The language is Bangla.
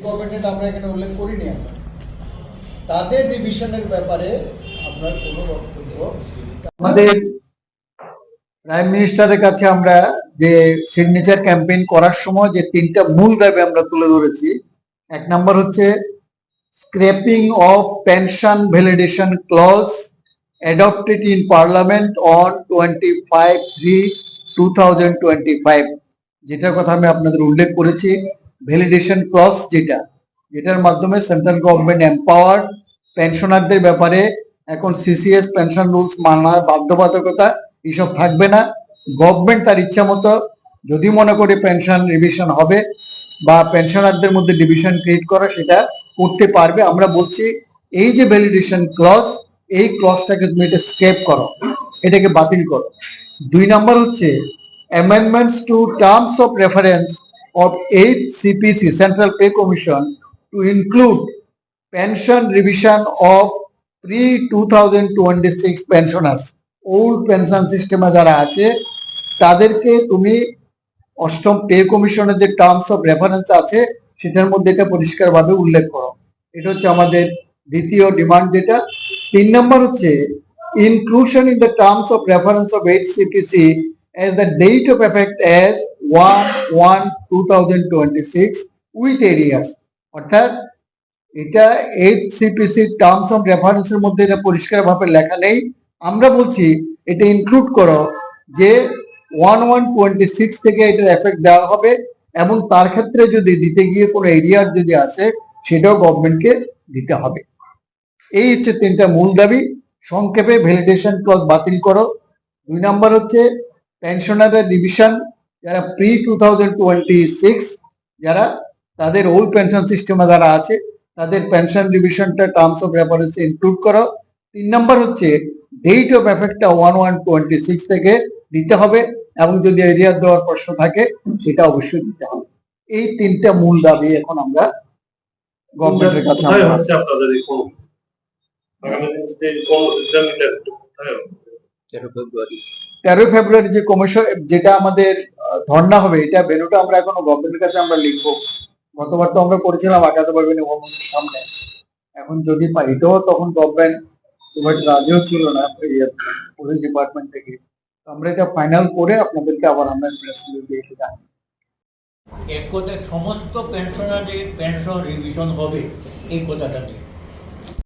গভর্নমেন্ট আমরা এখানে উল্লেখ করিনি, আমরা তাদের রিভিশনের ব্যাপারে আপনার কোনো বক্তব্য? আমাদের প্রাইম মিনিস্টারের কাছে আমরা যে সিগনেচার ক্যাম্পেইন করার সময় যে তিনটা মূল দাবি আমরা তুলে ধরেছি, এক নম্বর হচ্ছে scraping of pension validation clause adopted in Parliament on 25/3/2025, যেটার কথা আমি আপনাদের উল্লেখ করেছি। ভ্যালিডেশন ক্লজ যেটার মাধ্যমে সেন্ট্রাল গভর্নমেন্ট এম্পাওয়ার পেনশনারদের ব্যাপারে এখন সিসিএস পেনশন রুলস মানার বাধ্যবাধকতা এসব থাকবে না। গভর্নমেন্ট তার ইচ্ছা মতো যদি মনে করে পেনশন রিভিশন হবে বা পেনশনারদের মধ্যে ডিভিশন ক্রিয়েট করা, সেটা করতে পারবে। আমরা বলছি এই যে ভ্যালিডেশন ক্লজ, এই ক্লজটাকে তুমি এটা স্ক্র্যাপ করো, এটাকে বাতিল করো। 2 নম্বর হচ্ছে amendments two terms of reference of 8 CPC central pay commission to include pension revision of pre-2026 pensioners. Old pension সিস্টেমে যারা আছে তাদেরকে তুমি অষ্টম পে কমিশনের যে টার্মস অফ রেফারেন্স আছে সেটার মধ্যে এটা পরিষ্কারভাবে উল্লেখ করো। এটা হচ্ছে আমাদের দ্বিতীয় ডিমান্ড। যেটা 3 নম্বর হচ্ছে inclusion in the terms of reference of 8 CPC as the date of effect as 1/1/2026 with arrears। অর্থাৎ এটা 8 সিপিসি টার্মস অফ রেফারেন্সের মধ্যে এটা পরিষ্কারভাবে লেখা নেই। আমরা বলছি এটা ইনক্লুড করো যে 1/1/26 থেকে এটার এফেক্ট দেওয়া হবে, এবং তার ক্ষেত্রে যদি দিতে গিয়ে কোনো এরিয়ার যদি আসে সেটাও গভর্নমেন্টকে দিতে হবে। এই হচ্ছে 3টা মূল দাবি। সংক্ষেপে ভ্যালিডেশন ক্লজ বাতিল করো। 2 নম্বর হচ্ছে পেনশনারের রিভিশন, যারা pre-2026 যারা তাদের ওল্ড পেনশন সিস্টেমে যারা আছে তাদের পেনশন রিভিশনটা টার্মস অফ রেফারেন্সে ইনক্লুড করো। 3 নম্বর হচ্ছে ডেট অফ এফেক্টটা 1/1/26 থেকে দিতে হবে, এবং যদি এরিয়ার দেওয়ার প্রশ্ন থাকে সেটা অবশ্যই দিতে হবে। এই 3টা মূল দাবি এখন আমরা গভর্নমেন্টের কাছে 13 ফেব্রুয়ারি যে কমিশন যেটা আমাদের ধর্ণা হবে, এটা ভেন্যুটা আমরা এখনো গভর্নমেন্টের কাছে আমরা লিখবো। গতবার তো আমরা করেছিলাম আকাশ বাড়বেন ভবনের সামনে, এখন যদি পাই। এটাও তখন গভর্নমেন্ট রাজিও ছিল না পুলিশ ডিপার্টমেন্ট থেকে। আমরা এটা ফাইনাল করে আপনাদেরকে আবার আমরা প্রেস রিলিজ দিয়ে জানাই। এক কথায় সমস্ত পেনশনারের পেনশন রিভিশন হবে, এই কথাটা